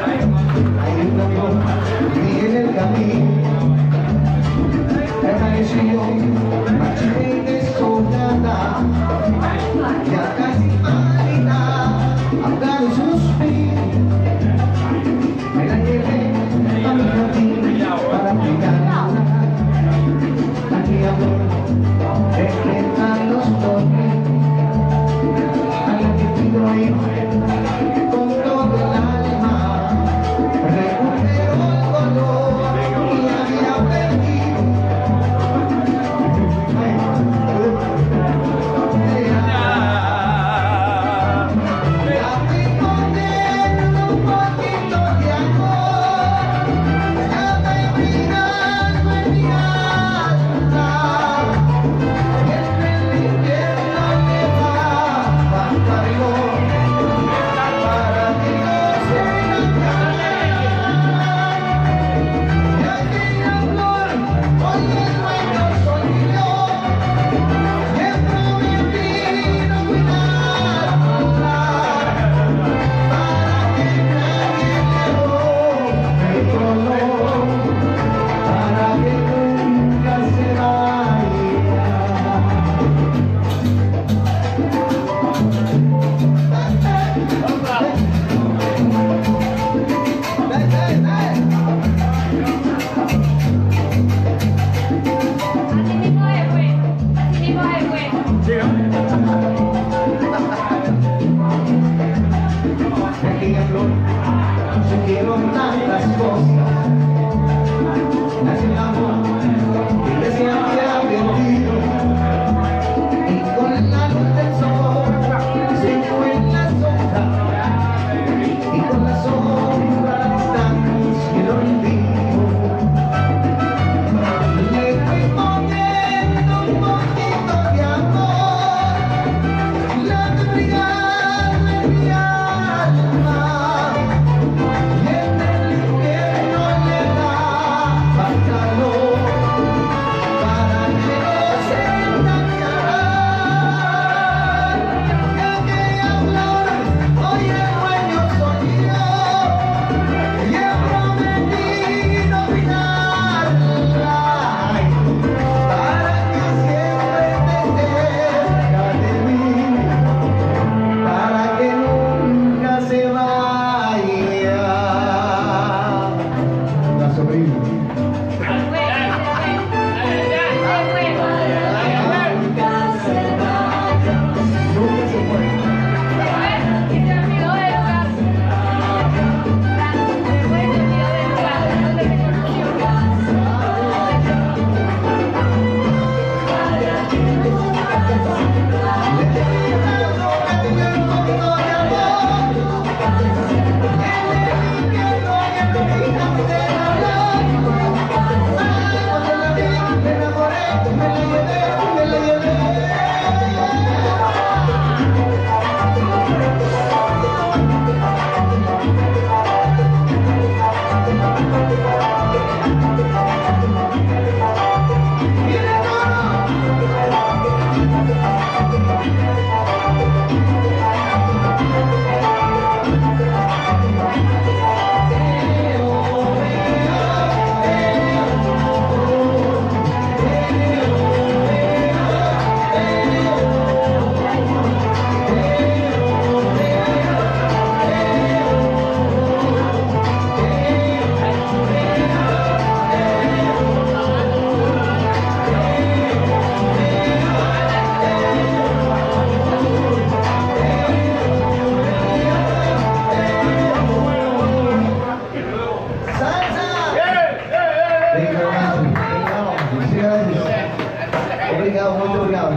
Hay un amor y en el camino apareció marchita y desolada, ya casi pálida, ahogar un suspiro. Me la llevé a mi jardín para cuidarla. Aquí amor, decretan los torres, a la que pido ir con todo el alma. Recupero el color y había perdido. Ya fui poniendo un poquito de amor, ya va mirando en mi alma. Entre el invierno le va a calor para que no se enamore. Y aquella flor hoy es dueño soy yo. Me prometí no cuidarla para que nadie le robe el color, para que nunca se vaya. Aquella flor supieron tantas cosas, nació el amor y decía que había perdido, y con la luz del sol se fue en las hojas, y con la sombra distancia y el olvido. Le fui poniendo un poquito de amor, la que brillaba en mi alma. Y en el invierno le daba calor para que no se engañara. Y aquella flor hoy el dueño soy yo, y he prometido cuidarla para que siempre esté cerca de mí, para que nunca se vaya. La sobrina. Nunca se fue. Obrigado, muito obrigado.